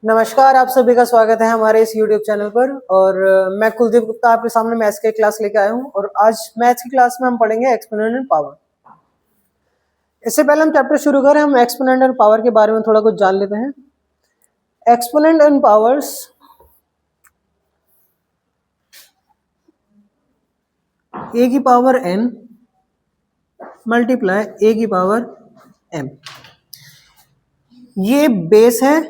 नमस्कार, आप सभी का स्वागत है हमारे इस YouTube चैनल पर। और मैं कुलदीप गुप्ता आपके सामने मैथ्स की क्लास लेके आया हूँ। और आज मैथ्स की क्लास में हम पढ़ेंगे एक्सपोनेंट एंड पावर। इससे पहले हम चैप्टर शुरू करें, हम एक्सपोनेंट एंड पावर के बारे में थोड़ा कुछ जान लेते हैं। एक्सपोनेंट एंड पावर्स ए की पावर n मल्टीप्लाई ए की पावर m, ये बेस है।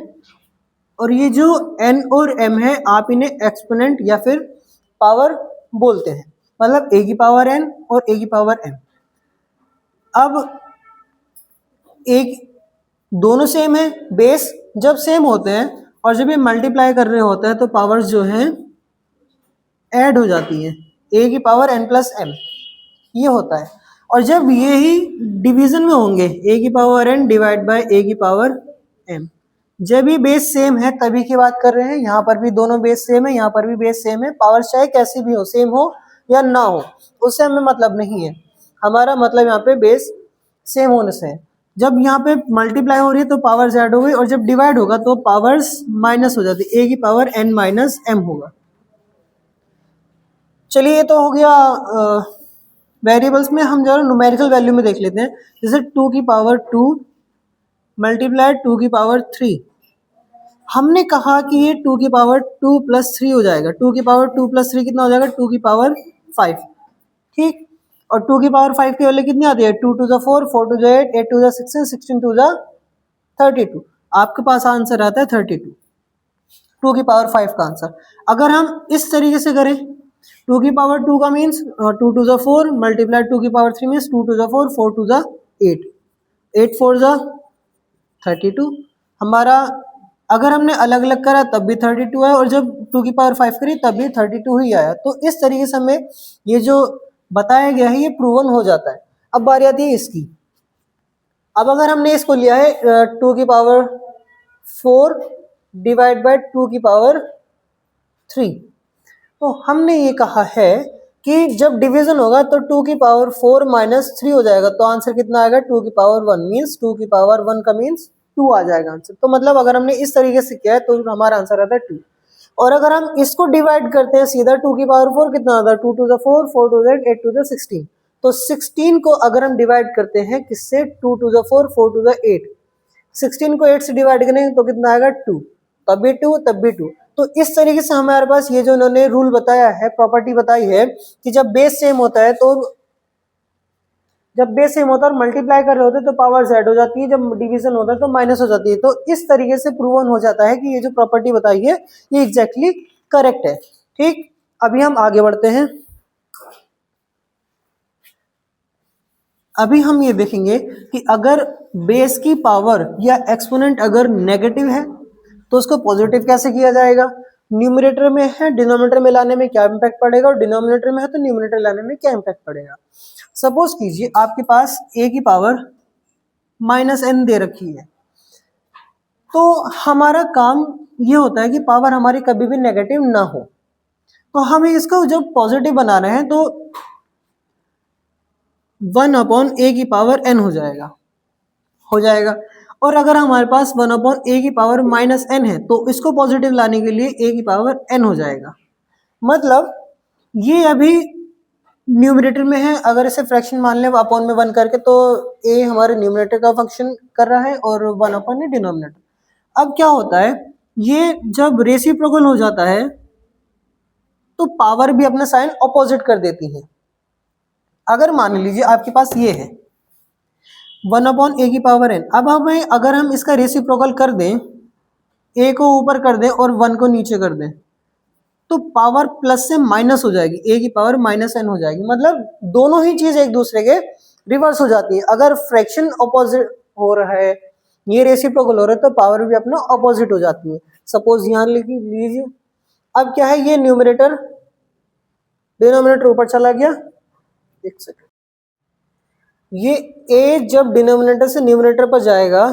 और ये जो n और m है, आप इन्हें एक्सपोनेंट या फिर पावर बोलते हैं, मतलब a की पावर n और a की पावर m। अब एक दोनों सेम है, बेस जब सेम होते हैं और जब ये मल्टीप्लाई कर रहे होते हैं तो पावर्स जो हैं ऐड हो जाती हैं, a की पावर n प्लस m ये होता है। और जब ये ही डिवीजन में होंगे, a की power n divide by a की पावर m, जब ये बेस सेम है तभी की बात कर रहे हैं। यहाँ पर भी दोनों बेस सेम है, यहाँ पर भी बेस सेम है। पावर चाहे कैसी भी हो, सेम हो या ना हो, उससे हमें मतलब नहीं है। हमारा मतलब यहाँ पे बेस सेम होने से है। जब यहाँ पे मल्टीप्लाई हो रही है तो पावर्स ऐड हो गई, और जब डिवाइड होगा तो पावर्स माइनस हो जाती है, a की पावर n माइनस m होगा। चलिए, ये तो हो गया वेरिएबल्स में। हम जरा न्यूमेरिकल वैल्यू में देख लेते हैं। जैसे 2 की पावर 2 मल्टीप्लाई 2 की पावर 3। हमने कहा कि ये 2 की पावर 2 प्लस 3 हो जाएगा। 2 की पावर 2 प्लस 3 कितना हो जाएगा? 2 की पावर 5। ठीक। और 2 की पावर 5 की वैल्यू कितनी आती है? 2 to the 4, 4 to the 8, 8 to the 16, 16 to the 32। आपके पास आंसर आता है 32, 2 की पावर 5 का आंसर। अगर हम इस तरीके से करें, 2 की पावर 2 का मीन्स 2 टू द 4 मल्टीप्लाई 2 की power 3 means 2 to the 4, 4 to the 8, 8 4 the 32 हमारा। अगर हमने अलग अलग करा तब भी 32 है, और जब 2 की पावर 5 करी तब भी 32 ही आया। तो इस तरीके से हमें ये जो बताया गया है ये प्रूवन हो जाता है। अब बारी आती है इसकी। अब अगर हमने इसको लिया है 2 की पावर 4 डिवाइड बाय 2 की पावर 3, तो हमने ये कहा है कि जब डिवीजन होगा तो 2 की पावर 4 माइनस 3 हो जाएगा। तो आंसर कितना आएगा? 2 की पावर 1 मीन्स 2 की पावर 1 का मीन्स 2 आ जाएगा आंसर। तो मतलब अगर हमने इस तरीके से किया है तो हमारा आंसर आता है 2। और अगर हम इसको डिवाइड करते हैं सीधा, 2 की पावर 4 कितना आता है? 2 to the 4, 4 to the 8 to the 16। तो 16 को अगर हम डिवाइड करते हैं किससे? 2 टू द 4, 4 टू द 8। 16 को 8 से डिवाइड करेंगे तो कितना आएगा? 2। तब भी 2, तब भी 2। तो इस तरीके से हमारे पास ये जो इन्होंने रूल बताया है, प्रॉपर्टी बताई है कि जब बेस सेम होता है तो और मल्टीप्लाई कर रहे होते हैं तो पावर्स ऐड हो जाती है, जब डिवीजन होता है तो माइनस हो जाती है। तो इस तरीके से प्रूवन हो जाता है कि ये जो प्रॉपर्टी बताई है ये एग्जैक्टली करेक्ट है। ठीक, अभी हम आगे बढ़ते हैं। अभी हम ये देखेंगे कि अगर बेस की पावर या एक्सपोनेंट अगर नेगेटिव है तो उसको पॉजिटिव कैसे किया जाएगा। न्यूमरेटर में है, डिनोमिनेटर में लाने में क्या इंपैक्ट पड़ेगा, और डिनोमिनेटर में है तो न्यूमरेटर लाने में क्या इंपैक्ट पड़ेगा। सपोज कीजिए आपके पास a की पावर माइनस n दे रखी है, तो हमारा काम ये होता है कि पावर हमारी कभी भी नेगेटिव ना हो। तो हमें इसको जब पॉजिटिव बना रहे हैं तो 1 अपॉन a की पावर n हो जाएगा। और अगर हमारे पास 1 अपॉन a की पावर माइनस n है तो इसको पॉजिटिव लाने के लिए a की पावर n हो जाएगा। मतलब ये अभी न्यूमरेटर में है, अगर इसे फ्रैक्शन मान ले अपॉन में 1 करके तो a हमारे न्यूमरेटर का फंक्शन कर रहा है और 1 अपॉन है डिनोमिनेटर। अब क्या होता है, ये जब रेसिप्रोकल हो जाता है तो पावर भी अपना साइन ऑपोजिट कर देती है। अगर मान लीजिए आपके पास ये है 1 अपॉन ए की पावर n, अब हमें अगर हम इसका रेसिप्रोकल कर दें, a को ऊपर कर दें और 1 को नीचे कर दें, तो पावर प्लस से माइनस हो जाएगी, a की पावर माइनस n हो जाएगी। मतलब दोनों ही चीज एक दूसरे के रिवर्स हो जाती है। अगर फ्रैक्शन ऑपोजिट हो रहा है, ये रेसिप्रोकल हो रहा है, तो पावर भी अपना ऑपोजिट हो जाती है। सपोज यहाँ लिख लीजिए, अब क्या है, ये न्यूमरेटर डिनोमिनेटर ऊपर चला गया, एक सेकंड, ये a जब डिनोमिनेटर से न्यूमरेटर पर जाएगा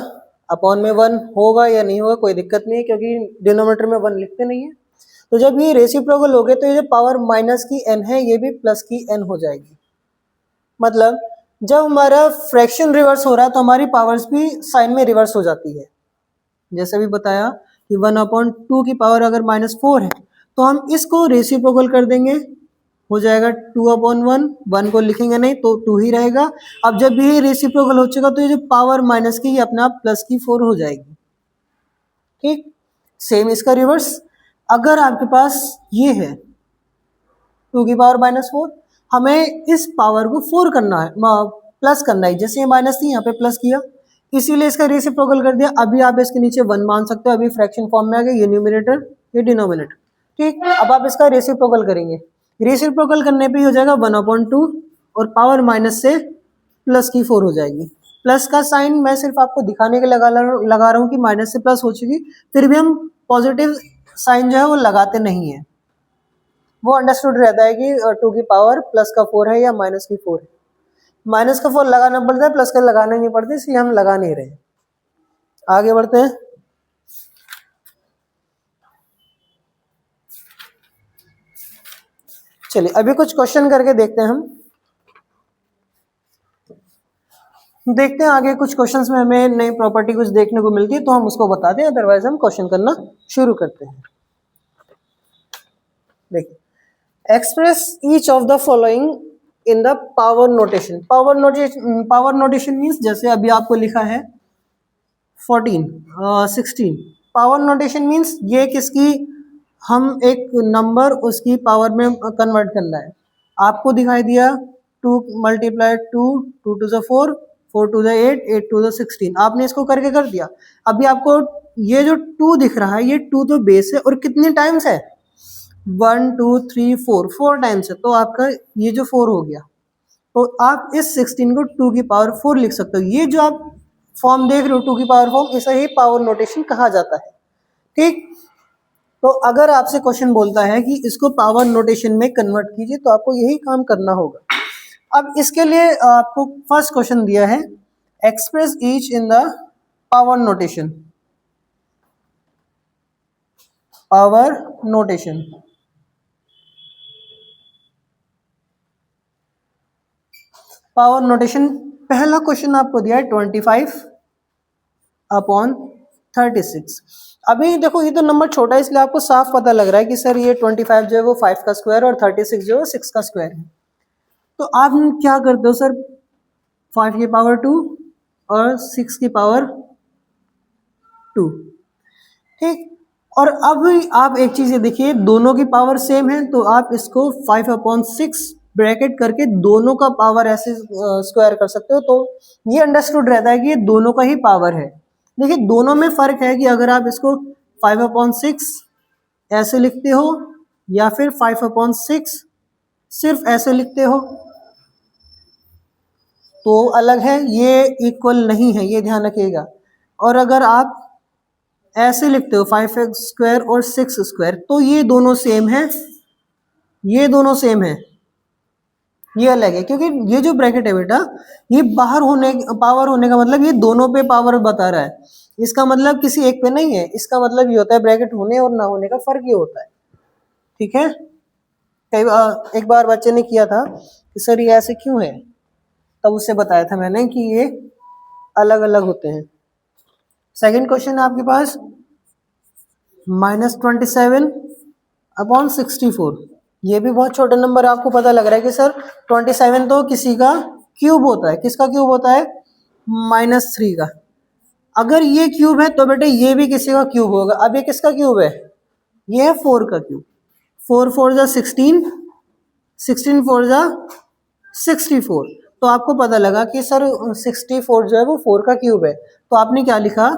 अपॉन में 1 होगा या नहीं होगा कोई दिक्कत नहीं है, क्योंकि डिनोमिनेटर में 1 लिखते नहीं है। तो जब ये रेसिप्रोकल हो गए तो ये जो पावर माइनस की n है ये भी प्लस की n हो जाएगी। मतलब जब हमारा फ्रैक्शन रिवर्स हो रहा है तो हमारी पावर्स भी साइन में रिवर्स हो जाती है। जैसे भी बताया कि 1/2 की पावर अगर -4 है तो हम इसको रेसिप्रोकल कर देंगे, हो जाएगा 2/1, 1 को लिखेंगे नहीं तो 2 ही रहेगा। अब जब ये रेसिप्रोकल हो चुका तो ये जो पावर माइनस की ये अपने आप प्लस की 4 हो जाएगी। ठीक, सेम इसका रिवर्स, अगर आपके पास ये है 2 की पावर -4, हमें इस पावर को 4 करना है, प्लस करना है। जैसे ये माइनस थी यहाँ पे प्लस किया, इसीलिए इसका रेसिप्रोकल कर दिया। अभी आप इसके नीचे 1 मान सकते हो, अभी फ्रैक्शन फॉर्म में आ गया, ये न्यूमरेटर ये डिनोमिनेटर। ठीक, अब आप इसका रेसिप्रोकल करेंगे, रेसिप्रोकल करने पे हो जाएगा 1/2 और पावर माइनस से प्लस की 4 हो जाएगी। प्लस का साइन मैं सिर्फ आपको दिखाने के लगा रहा हूँ कि माइनस से प्लस हो चुकी, फिर भी हम पॉजिटिव साइन जो है वो लगाते नहीं है, वो अंडरस्टूड रहता है कि 2 की पावर प्लस का 4 है या माइनस की 4 है। माइनस का 4 लगाना पड़ता है, प्लस का लगाना नहीं पड़ता, इसलिए हम लगा नहीं रहे। आगे बढ़ते हैं। चलिए अभी कुछ क्वेश्चन करके देखते हैं, हम देखते हैं आगे कुछ क्वेश्चंस में हमें नई प्रॉपर्टी कुछ देखने को मिलती है तो हम उसको बताते हैं, अदरवाइज हम क्वेश्चन करना शुरू करते हैं। देखिए, express each of the following in the power notation. Power notation means जैसे अभी आपको लिखा है 14, 16। पावर नोटेशन मीन्स ये किसकी, हम एक नंबर उसकी पावर में कन्वर्ट करना है। आपको दिखाई दिया 2 × 2, 2 2 4, 4 2 8, 8 2 16। आपने इसको करके कर दिया। अभी आपको ये जो 2 दिख रहा है, ये 2 तो बेस है और कितने टाइम्स है, 1 2 3 4, 4 टाइम्स है, तो आपका ये जो 4 हो गया। तो आप इस 16 को 2 की पावर 4 लिख सकते हो। ये जो आप फॉर्म देख रहे हो 2 की पावर फॉर्म, इसे ही पावर नोटेशन कहा जाता है। ठीक, तो अगर आपसे क्वेश्चन बोलता है कि इसको पावर नोटेशन में कन्वर्ट कीजिए तो आपको यही काम करना होगा। अब इसके लिए आपको फर्स्ट क्वेश्चन दिया है, express each in the power notation. Power notation, power notation पहला क्वेश्चन आपको दिया है 25/36। अभी देखो ये तो नंबर छोटा है, इसलिए आपको साफ पता लग रहा है कि सर ये 25 जो है वो 5 का स्क्वायर और 36 जो है 6 का स्क्वायर है। तो आप क्या करते हो सर, 5 की पावर 2 और 6 की पावर 2। ठीक, और अब आप एक चीज ये देखिए, दोनों की पावर सेम है तो आप इसको 5/6 ब्रैकेट करके दोनों का पावर ऐसे स्क्वायर कर सकते हो, तो ये अंडरस्टूड रहता है कि ये दोनों का ही पावर है। देखिए दोनों में फर्क है कि अगर आप इसको 5/6 ऐसे लिखते हो या फिर 5/6 सिर्फ ऐसे लिखते हो तो अलग है, ये इक्वल नहीं है, ये ध्यान रखिएगा। और अगर आप ऐसे लिखते हो 5x² और 6² तो ये दोनों सेम है, ये दोनों सेम है, ये अलग है। क्योंकि ये जो ब्रैकेट है बेटा, ये बाहर होने पावर होने का मतलब ये दोनों पे पावर बता रहा है, इसका मतलब किसी एक पे नहीं है। इसका मतलब ये होता है ब्रैकेट होने और ना होने का फर्क ये होता है। ठीक है, एक बार बच्चे ने किया था कि सर ये ऐसे क्यों है, तब उससे बताया था मैंने कि ये अलग अलग होते हैं। सेकंड क्वेश्चन है आपके पास -27/64। ये भी बहुत छोटा नंबर, आपको पता लग रहा है कि सर 27 तो किसी का क्यूब होता है। किसका क्यूब होता है, -3 का। अगर ये क्यूब है तो बेटे ये भी किसी का क्यूब होगा। अब ये किसका क्यूब है, ये है 4 का क्यूब। 4 4 जा 16, 16 4 जा 64। तो आपको पता लगा कि सर 64 जो है वो 4 का क्यूब है, तो आपने क्या लिखा,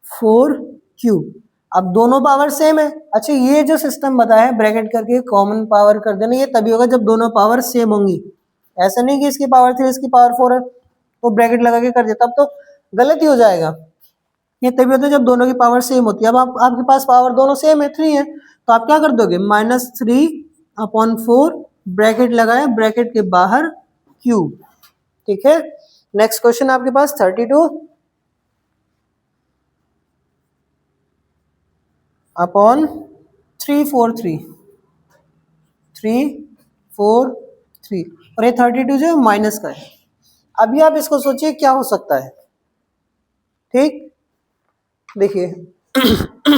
4 क्यूब। अब दोनों पावर सेम है। अच्छा, ये जो सिस्टम बताया है ब्रैकेट करके कॉमन पावर कर देना, ये तभी होगा जब दोनों पावर सेम होंगी। ऐसा नहीं कि इसकी पावर 3 इसकी पावर 4 है तो ब्रैकेट लगा के कर दिया, तब तो गलत ही हो जाएगा। ये तभी होता है जब दोनों की पावर सेम होती है। अब आपके पास पावर दोनों सेम है, 3 है, तो आप क्या कर दोगे, -3/4 ब्रैकेट लगाया, ब्रैकेट के बाहर क्यूब। ठीक है, नेक्स्ट क्वेश्चन आपके पास 32/343, 343, और ये 32 जो माइनस का है। अभी आप इसको सोचिए क्या हो सकता है। ठीक, देखिए अभी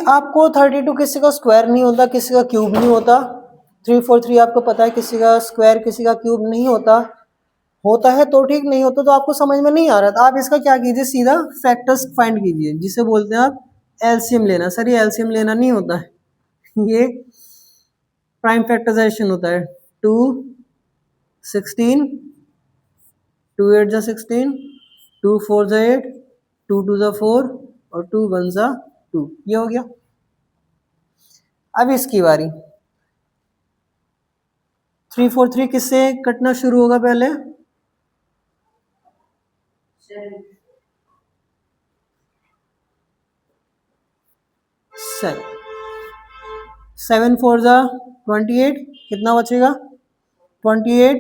आपको 32 किसी का स्क्वायर नहीं होता, किसी का क्यूब नहीं होता। 343 आपको पता है किसी का स्क्वायर किसी का क्यूब नहीं होता। होता है तो ठीक, नहीं होता तो आपको समझ में नहीं आ रहा, तो आप इसका क्या कीजिए, सीधा फैक्टर्स फाइंड कीजिए, जिसे बोलते हैं आप एलसीएम लेना। सर ये एलसीएम लेना नहीं होता है, ये प्राइम फैक्टराइजेशन होता है। 2 16, 2 8 जा 16, 2 4 जा 8, 2 2 जा 4 और 2 1 जा 2, ये हो गया। अब इसकी बारी 343 किससे कटना शुरू होगा पहले, 7, 7 4 जा 28, कितना बचेगा 28,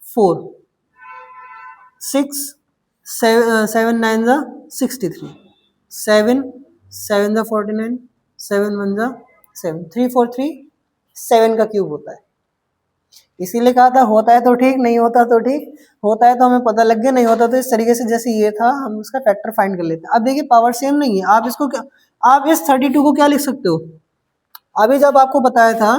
4, 6 7 9 जा 63, 7 7 जा 49, 7 1 जा 7, 343 7 का क्यूब होता है। इसीलिए कहा था होता है तो ठीक, नहीं होता तो ठीक। होता है तो हमें पता लग गया, नहीं होता तो इस तरीके से जैसे ये था हम उसका फैक्टर फाइंड कर लेते हैं। अब देखिए पावर सेम नहीं है, आप इसको क्या, आप इस 32 को क्या लिख सकते हो, अभी जब आपको बताया था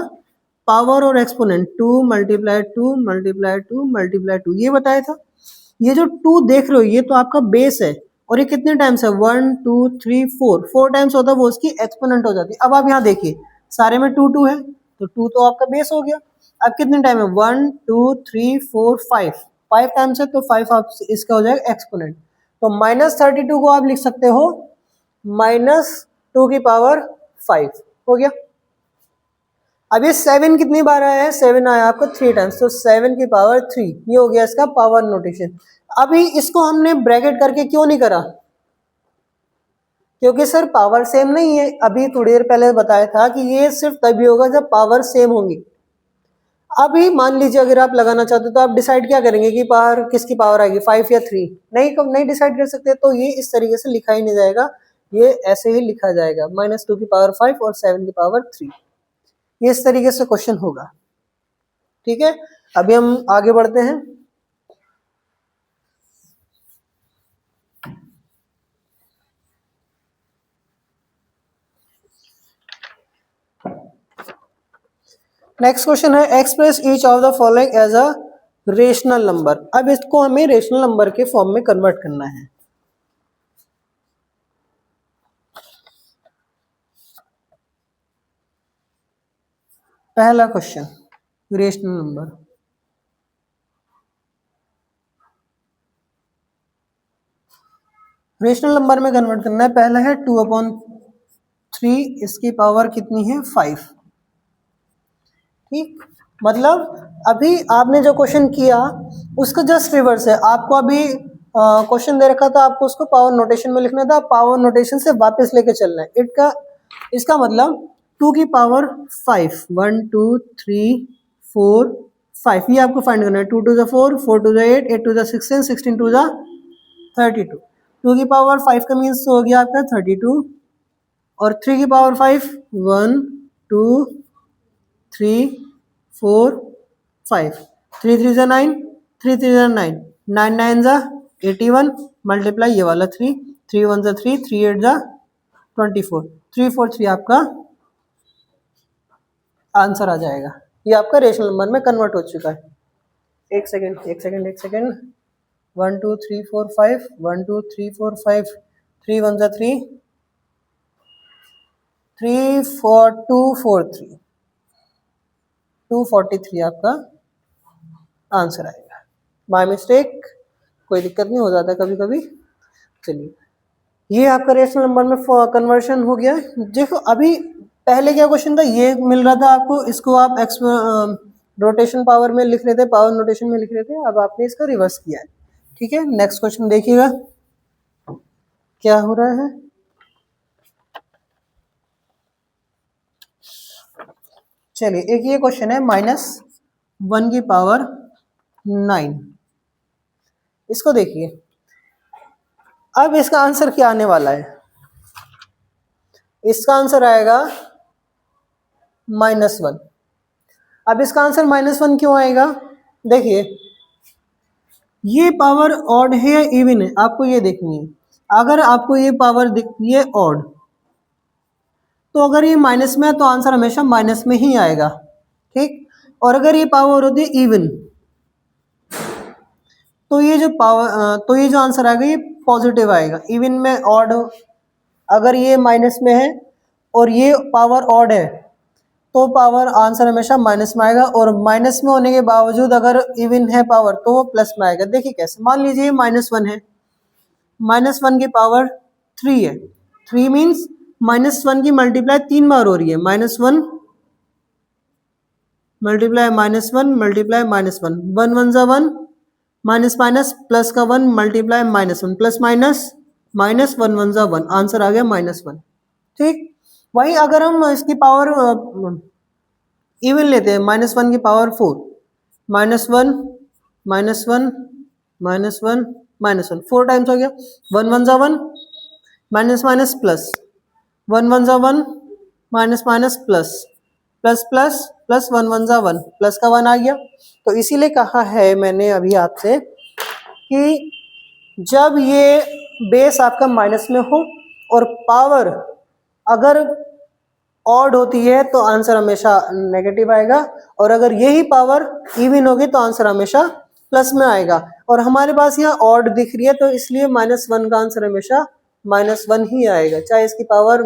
पावर और एक्सपोनेंट 2 मल्टीप्लाई 2 मल्टीप्लाई 2 मल्टीप्लाई 2, ये बताया था। ये जो 2 देख रहे हो ये तो आपका बेस है, और ये कितने टाइम्स है 1 2 3 4 टाइम्स होता है, वो उसकी एक्सपोनेंट हो जाती है। अब आप यहाँ देखिए सारे में 2 2 है, तो 2 तो आपका बेस हो गया। अब कितने टाइम है 1 2 3 4 5 टाइम्स है, तो 5 आप इसका हो जाएगा एक्सपोनेंट। तो -32 को आप लिख सकते हो -2 की पावर 5 हो गया। अब ये 7 कितनी बार आया है, 7 आया आपको 3 टाइम्स, तो 7 की पावर 3, ये हो गया इसका पावर नोटेशन। अभी इसको हमने ब्रैकेट करके क्यों नहीं करा, क्योंकि सर पावर सेम नहीं है। अभी थोड़ी देर पहले बताया था कि ये सिर्फ तभी होगा जब पावर सेम होंगी। अभी मान लीजिए अगर आप लगाना चाहते हो तो आप डिसाइड क्या करेंगे कि पावर किसकी पावर आएगी 5 या 3, नहीं डिसाइड कर सकते, तो ये इस तरीके से लिखा ही नहीं जाएगा, ये ऐसे ही लिखा जाएगा -2 की पावर 5 और 7 की पावर 3, ये इस तरीके से क्वेश्चन होगा। ठीक है, अभी हम आगे बढ़ते हैं। नेक्स्ट क्वेश्चन है express each of the following as a rational number. अब इसको हमें रेशनल नंबर के फॉर्म में कन्वर्ट करना है। पहला question rational number, rational number में कन्वर्ट करना है। पहला है 2/3, इसकी पावर कितनी है 5। ठीक, मतलब अभी आपने जो क्वेश्चन किया उसका जस्ट रिवर्स है। आपको अभी क्वेश्चन दे रखा था, आपको उसको पावर नोटेशन में लिखना था, पावर नोटेशन से वापस लेके चलना है। इसका मतलब 2 की पावर 5, 1 2 3 4 5, ये आपको फाइंड करना है। 2 2 जा 4, 4 2 जा 8, 8 2 जा 16, 16 2 जा 32। 2 की पावर 5 का मीन्स हो गया आपका 32, और 3 की पावर 5 1 2 3 4 5, 3 3 जा 9, 3 3 जा 9, 9 9 जा 81, मल्टीप्लाई ये वाला 3, 3 1 जा 3, 3 8 जा 24, 343 आपका आंसर आ जाएगा। ये आपका रेशनल नंबर में कन्वर्ट हो चुका है। एक सेकेंड 1 2 3 4 5, 1 2 3 4 5, 3 1 जा 3, 3 4 2 4 3, 243 आपका आंसर आएगा। बाय मिस्टेक कोई दिक्कत नहीं, हो जाता कभी कभी। चलिए ये आपका रेशनल नंबर में कन्वर्शन हो गया। देखो अभी पहले क्या क्वेश्चन था, ये मिल रहा था आपको, इसको आप रोटेशन पावर में लिख रहे थे, पावर नोटेशन में लिख रहे थे, अब आपने इसका रिवर्स किया है। ठीक है, नेक्स्ट क्वेश्चन देखिएगा क्या हो रहा है। चलिए एक ये क्वेश्चन है -1 की पावर 9, इसको देखिए। अब इसका आंसर क्या आने वाला है, इसका आंसर आएगा -1। अब इसका आंसर -1 क्यों आएगा? देखिए ये पावर ऑड है या इवन है, आपको ये देखनी है। अगर आपको ये पावर दिखती है ऑड, तो अगर ये माइनस में है तो आंसर हमेशा माइनस में ही आएगा, ठीक। और अगर ये पावर होती है इवन, तो ये जो पावर तो ये जो आंसर आएगा ये पॉजिटिव आएगा। इवन में ऑड, अगर ये माइनस में है और ये पावर ऑड है तो पावर आंसर हमेशा माइनस में आएगा, और माइनस में होने के बावजूद अगर इवन है पावर तो वो प्लस में आएगा। देखिए कैसे, मान लीजिए -1 है, -1 की पावर 3 है। 3 मीन्स -1 की मल्टीप्लाई 3 बार हो रही है। -1 मल्टीप्लाई -1 मल्टीप्लाई -1, 1 1 जा 1, माइनस माइनस प्लस का 1 मल्टीप्लाई -1, प्लस माइनस माइनस 1 1 जा 1, आंसर आ गया -1, ठीक। वही अगर हम इसकी पावर इवन लेते हैं, -1 की पावर 4, -1 -1 -1 -1, 4 टाइम्स हो गया, 1 1 जा 1, माइनस माइनस प्लस, 1 1 जा 1, minus minus plus, plus plus plus, 1 1 जा 1, प्लस का 1 आ गया। तो इसीलिए कहा है मैंने अभी आपसे कि जब ये बेस आपका माइनस में हो और पावर अगर ऑड होती है तो आंसर हमेशा नेगेटिव आएगा, और अगर यही पावर इवन होगी तो आंसर हमेशा प्लस में आएगा। और हमारे पास यहाँ ऑड दिख रही है तो इसलिए -1 का आंसर हमेशा -1 ही आएगा, चाहे इसकी पावर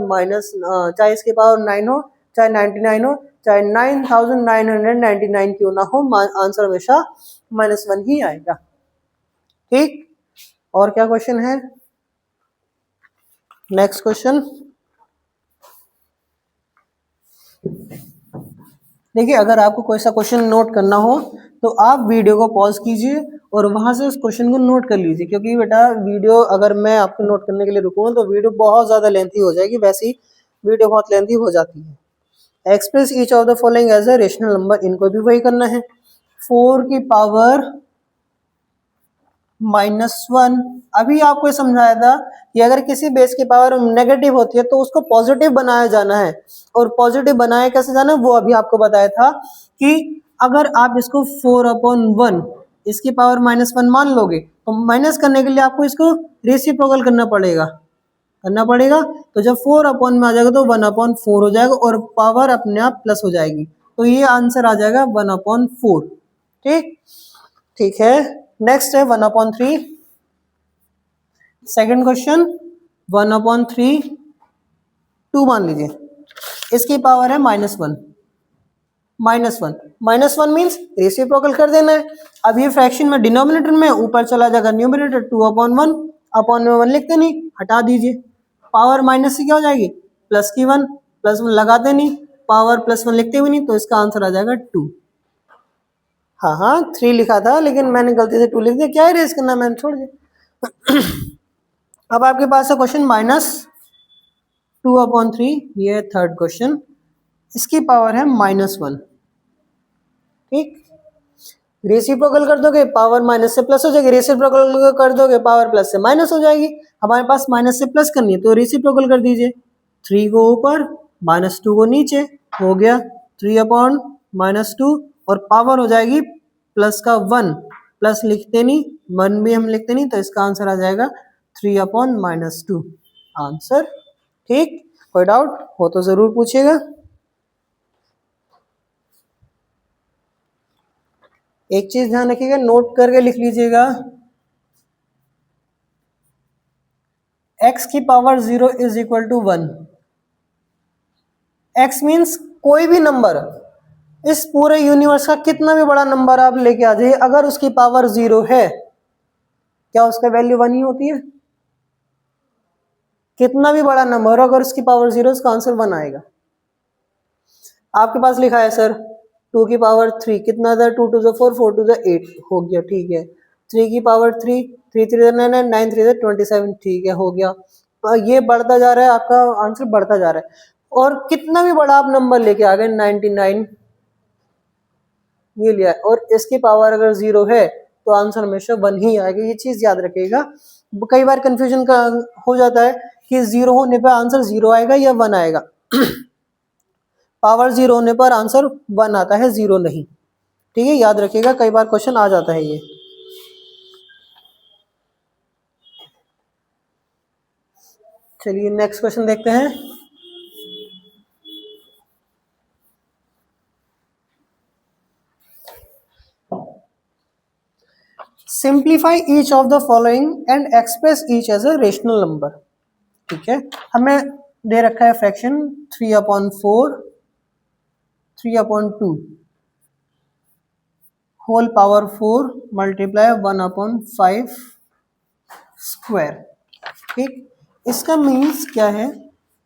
चाहे इसकी पावर 9 हो, चाहे 99 हो, चाहे 9999 क्यों ना हो, आंसर हमेशा -1 ही आएगा, ठीक। और क्या क्वेश्चन है? नेक्स्ट क्वेश्चन देखिए, अगर आपको कोई सा क्वेश्चन नोट करना हो तो आप वीडियो को पॉज कीजिए और वहां से उस क्वेश्चन को नोट कर लीजिए, क्योंकि बेटा वीडियो अगर मैं आपको नोट करने के लिए रुकूँ तो वीडियो बहुत ज़्यादा लेंथी हो जाएगी, वैसे ही वीडियो बहुत लेंथी हो जाती है। Express each of the following as a rational number, इनको भी वही करना है। 4 की पावर -1, अभी आपको समझाया था कि अगर किसी बेस की पावर नेगेटिव होती है तो उसको पॉजिटिव बनाया जाना है, और पॉजिटिव बनाया कैसे जाना है वो अभी आपको बताया था कि अगर आप इसको 4/1 इसकी पावर -1 मान लोगे तो माइनस करने के लिए आपको इसको रेसिप्रोकल करना पड़ेगा। तो जब 4 में आ जाएगा तो 1/4 हो जाएगा और पावर अपने आप प्लस हो जाएगी, तो ये आंसर आ जाएगा 1/4, ठीक। ठीक है, नेक्स्ट है 1/3। सेकंड क्वेश्चन 1/3 2 मान लीजिए, इसकी पावर है -1 मीन्स रेसिप्रोकल कर देना है। अब ये फ्रैक्शन में डिनोमिनेटर में ऊपर चला जाएगा न्यूमरेटर, 2/1 अपॉन में 1 लिखते नहीं, हटा दीजिए, पावर माइनस से क्या हो जाएगी प्लस की 1, प्लस 1 लगाते नहीं, पावर +1 लिखते भी नहीं, तो इसका आंसर आ जाएगा 2। हाँ 3 लिखा था लेकिन मैंने गलती से 2 लिख दिया, क्या इरेज करना, मैंने छोड़ दिया। अब आपके पास है क्वेश्चन -2/3, ये थर्ड क्वेश्चन, इसकी पावर है -1, ठीक। रेसिप्रोकल कर दोगे पावर माइनस से प्लस हो जाएगी, रेसिप्रोकल कर दोगे पावर प्लस से माइनस हो जाएगी। हमारे पास माइनस से प्लस करनी है तो रेसिप्रोकल कर दीजिए, 3 को ऊपर -2 को नीचे, हो गया 3/-2, और पावर हो जाएगी प्लस का 1, प्लस लिखते नहीं 1 भी हम लिखते नहीं, तो इसका आंसर आ जाएगा 3/-2 आंसर, ठीक। कोई डाउट हो तो जरूर पूछिएगा। एक चीज ध्यान रखिएगा, नोट करके लिख लीजिएगा, x की power 0 is equal to 1। x means कोई भी नंबर, इस पूरे यूनिवर्स का कितना भी बड़ा नंबर आप लेके आ जाइए, अगर उसकी पावर 0 है, क्या उसका वैल्यू 1 ही होती है? कितना भी बड़ा नंबर अगर उसकी पावर 0, उसका आंसर 1 आएगा। आपके पास लिखा है सर 2 की पावर 3 कितना था, 2 2 4, 4 2 8, हो गया, ठीक है। 3 की पावर 3, 3 3 9 9 3 27, ठीक है, हो गया। ये बढ़ता जा रहा है, आपका आंसर बढ़ता जा रहा है, और कितना भी बड़ा आप नंबर लेके आ गए 99 ये लिया, और इसकी पावर अगर 0 है तो आंसर हमेशा 1 ही आएगा, ये चीज याद रखिएगा। कई बार कंफ्यूजन का हो जाता है कि 0 होने पर आंसर 0 आएगा या 1 आएगा। पावर 0 होने पर आंसर 1 आता है, 0 नहीं। ठीक है, याद रखिएगा, कई बार क्वेश्चन आ जाता है ये। चलिए नेक्स्ट क्वेश्चन देखते हैं। Simplify each of the following and express each as a rational number. ठीक है, हमें दे रखा है fraction 3/4, 3/2 whole power 4 multiply 1/5 square. ठीक, इसका मीन्स क्या है,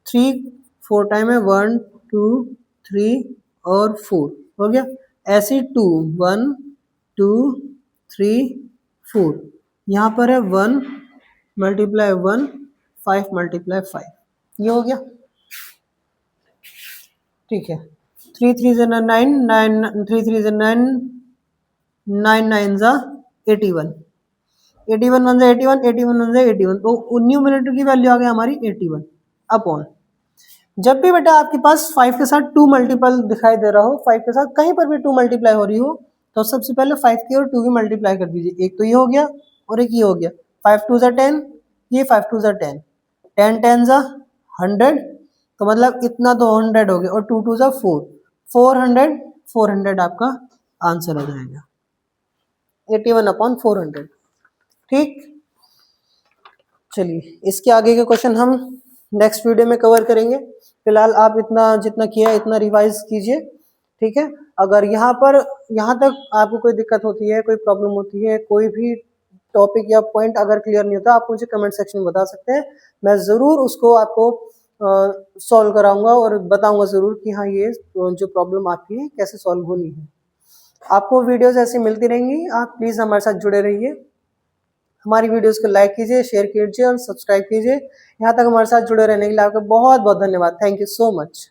3 4 टाइम है, 1 2 3 और 4 हो गया। ऐसे 2 1 2 3 4, यहाँ पर है 1 मल्टीप्लाई 1 5 मल्टीप्लाई 5, ये हो गया। ठीक है, 3 3 से 9 9 3 3 से 9 9 9 जा 81, 81 1 से 81, 81 1 से 81, तो न्यूमरेटर की वैल्यू आ गई हमारी 81 अपॉन। जब भी बेटा आपके पास 5 के साथ 2 मल्टीपल दिखाई दे रहा हो, 5 के साथ कहीं पर भी 2 मल्टीप्लाई हो रही हो, तो सबसे पहले 5 की और 2 की मल्टीप्लाई कर दीजिए। एक तो ये हो गया और एक ये हो गया। 5 2 जा 10, ये 5 2 जा 10, 10 10 जा 100, तो मतलब इतना तो 100 हो गया, और 2 2 जा 4, 400, 400 आपका आंसर हो जाएगा, 81/400। ठीक, चलिए इसके आगे के क्वेश्चन हम नेक्स्ट वीडियो में कवर करेंगे। फिलहाल आप इतना जितना किया इतना रिवाइज कीजिए। ठीक है, अगर यहाँ तक आपको कोई दिक्कत होती है, कोई प्रॉब्लम होती है, कोई भी टॉपिक या पॉइंट अगर क्लियर नहीं होता, आप मुझे कमेंट सेक्शन में बता सकते हैं। मैं ज़रूर उसको आपको सॉल्व कराऊंगा और बताऊंगा ज़रूर कि हाँ ये जो प्रॉब्लम आपकी है कैसे सॉल्व होनी है। आपको वीडियोज़ ऐसी मिलती रहेंगी, आप प्लीज़ हमारे साथ जुड़े रहिए। हमारी वीडियोस को लाइक कीजिए, शेयर कीजिए और सब्सक्राइब कीजिए। यहाँ तक हमारे साथ जुड़े रहने के लिए आपका बहुत बहुत धन्यवाद। Thank you so much.